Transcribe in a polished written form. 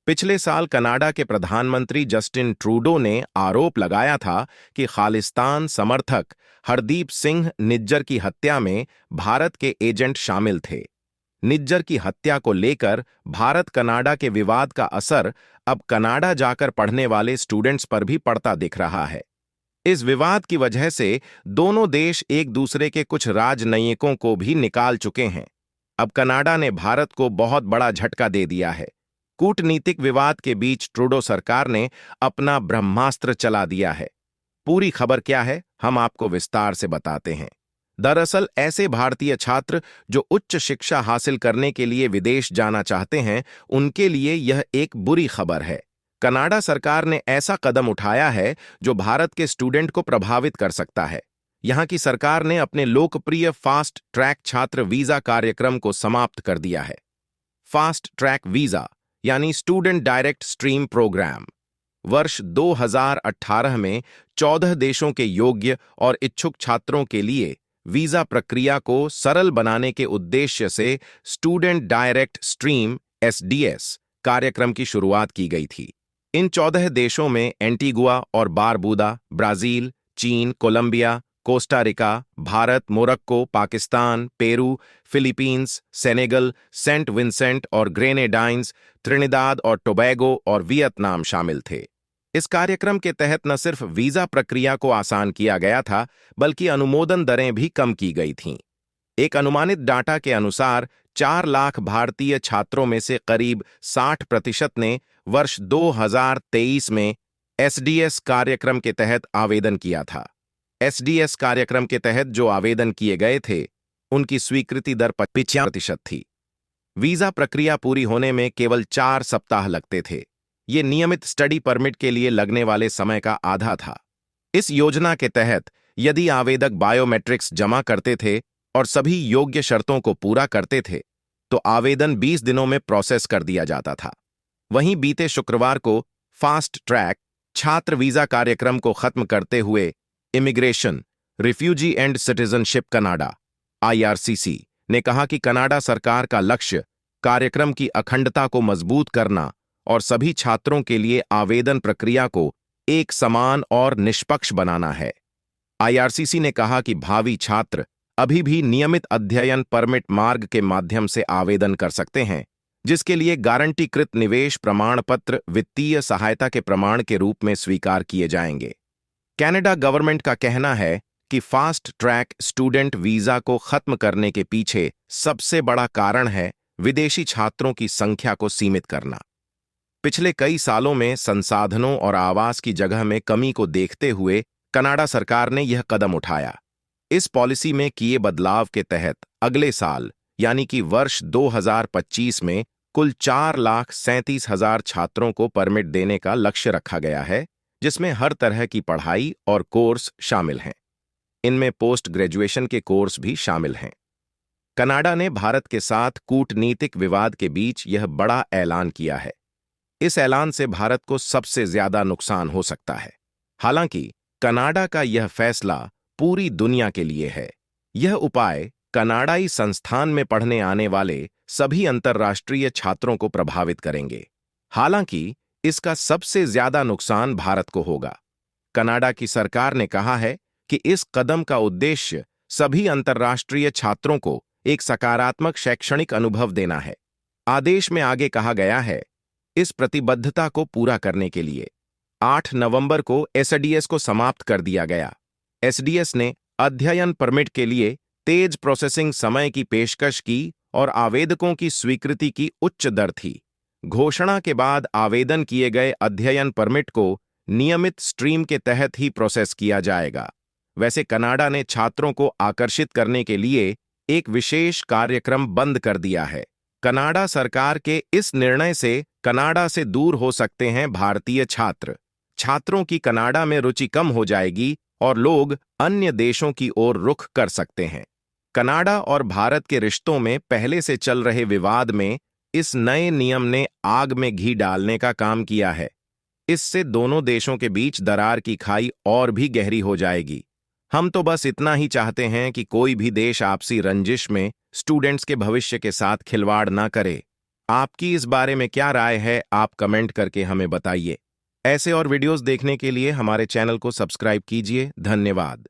पिछले साल कनाडा के प्रधानमंत्री जस्टिन ट्रूडो ने आरोप लगाया था कि खालिस्तान समर्थक हरदीप सिंह निज्जर की हत्या में भारत के एजेंट शामिल थे। निज्जर की हत्या को लेकर भारत कनाडा के विवाद का असर अब कनाडा जाकर पढ़ने वाले स्टूडेंट्स पर भी पड़ता दिख रहा है। इस विवाद की वजह से दोनों देश एक दूसरे के कुछ राजनयिकों को भी निकाल चुके हैं। अब कनाडा ने भारत को बहुत बड़ा झटका दे दिया है। कूटनीतिक विवाद के बीच ट्रूडो सरकार ने अपना ब्रह्मास्त्र चला दिया है। पूरी खबर क्या है, हम आपको विस्तार से बताते हैं। दरअसल ऐसे भारतीय छात्र जो उच्च शिक्षा हासिल करने के लिए विदेश जाना चाहते हैं, उनके लिए यह एक बुरी खबर है। कनाडा सरकार ने ऐसा कदम उठाया है जो भारत के स्टूडेंट को प्रभावित कर सकता है। यहां की सरकार ने अपने लोकप्रिय फास्ट ट्रैक छात्र वीजा कार्यक्रम को समाप्त कर दिया है। फास्ट ट्रैक वीजा यानी स्टूडेंट डायरेक्ट स्ट्रीम प्रोग्राम वर्ष 2018 में 14 देशों के योग्य और इच्छुक छात्रों के लिए वीजा प्रक्रिया को सरल बनाने के उद्देश्य से स्टूडेंट डायरेक्ट स्ट्रीम (SDS) कार्यक्रम की शुरुआत की गई थी। इन 14 देशों में एंटीगुआ और बारबूदा, ब्राजील, चीन, Colombia, Costa Rica, Bharat, Morocco, Pakistan, Peru, Philippines, Senegal, Saint Vincent और ग्रेनेडाइंस, त्रिनिदाद और टोबैगो और वियतनाम शामिल थे। इस कार्यक्रम के तहत न सिर्फ वीजा प्रक्रिया को आसान किया गया था, बल्कि अनुमोदन दरें भी कम की गई थीं। एक अनुमानित डाटा के अनुसार 4 लाख भारतीय छात्रों में से करीब 60% ने वर्ष 2023 में SDS कार्यक्रम के तहत आवेदन किया था। SDS कार्यक्रम के तहत जो आवेदन किए गए थे, उनकी स्वीकृति दर 95% थी। वीजा प्रक्रिया पूरी होने में केवल 4 सप्ताह लगते थे। ये नियमित स्टडी परमिट के लिए लगने वाले समय का आधा था। इस योजना के तहत यदि आवेदक बायोमेट्रिक्स जमा करते थे और सभी योग्य शर्तों को पूरा करते थे, तो आवेदन 20 दिनों में प्रोसेस कर दिया जाता था। वहीं बीते शुक्रवार को फास्ट ट्रैक छात्र वीजा कार्यक्रम को खत्म करते हुए immigration, refugee and citizenship Canada (IRCC) ने कहा कि कनाडा सरकार का लक्ष्य कार्यक्रम की अखंडता को मजबूत करना और सभी छात्रों के लिए आवेदन प्रक्रिया को एक समान और निष्पक्ष बनाना है। IRCC ने कहा कि भावी छात्र अभी भी नियमित अध्ययन परमिट मार्ग के माध्यम से आवेदन कर सकते हैं, जिसके लिए गारंटीकृत निवेश प्रमाण पत्र वित्तीय सहायता के प्रमाण के रूप में स्वीकार किए जाएंगे। कनाडा गवर्नमेंट का कहना है कि फास्ट ट्रैक स्टूडेंट वीजा को खत्म करने के पीछे सबसे बड़ा कारण है विदेशी छात्रों की संख्या को सीमित करना। पिछले कई सालों में संसाधनों और आवास की जगह में कमी को देखते हुए कनाडा सरकार ने यह कदम उठाया। इस पॉलिसी में किए बदलाव के तहत अगले साल यानी कि वर्ष 2025 में कुल 4,37,000 छात्रों को परमिट देने का लक्ष्य रखा गया है, जिसमें हर तरह की पढ़ाई और कोर्स शामिल हैं। इनमें पोस्ट ग्रेजुएशन के कोर्स भी शामिल हैं। कनाडा ने भारत के साथ कूटनीतिक विवाद के बीच यह बड़ा ऐलान किया है। इस ऐलान से भारत को सबसे ज्यादा नुकसान हो सकता है। हालांकि कनाडा का यह फैसला पूरी दुनिया के लिए है। यह उपाय कनाडाई संस्थान में पढ़ने आने वाले सभी अंतर्राष्ट्रीय छात्रों को प्रभावित करेंगे। हालांकि इसका सबसे ज्यादा नुकसान भारत को होगा। कनाडा की सरकार ने कहा है कि इस कदम का उद्देश्य सभी अंतर्राष्ट्रीय छात्रों को एक सकारात्मक शैक्षणिक अनुभव देना है। आदेश में आगे कहा गया है, इस प्रतिबद्धता को पूरा करने के लिए 8 नवंबर को SDS को समाप्त कर दिया गया। SDS ने अध्ययन परमिट के लिए तेज प्रोसेसिंग समय की पेशकश की और आवेदकों की स्वीकृति की उच्च दर थी। घोषणा के बाद आवेदन किए गए अध्ययन परमिट को नियमित स्ट्रीम के तहत ही प्रोसेस किया जाएगा। वैसे कनाडा ने छात्रों को आकर्षित करने के लिए एक विशेष कार्यक्रम बंद कर दिया है। कनाडा सरकार के इस निर्णय से कनाडा से दूर हो सकते हैं भारतीय छात्र। छात्रों की कनाडा में रुचि कम हो जाएगी और लोग अन्य देशों की ओर रुख कर सकते हैं। कनाडा और भारत के रिश्तों में पहले से चल रहे विवाद में इस नए नियम ने आग में घी डालने का काम किया है। इससे दोनों देशों के बीच दरार की खाई और भी गहरी हो जाएगी। हम तो बस इतना ही चाहते हैं कि कोई भी देश आपसी रंजिश में स्टूडेंट्स के भविष्य के साथ खिलवाड़ ना करे। आपकी इस बारे में क्या राय है, आप कमेंट करके हमें बताइए। ऐसे और वीडियोस देखने के लिए हमारे चैनल को सब्सक्राइब कीजिए। धन्यवाद।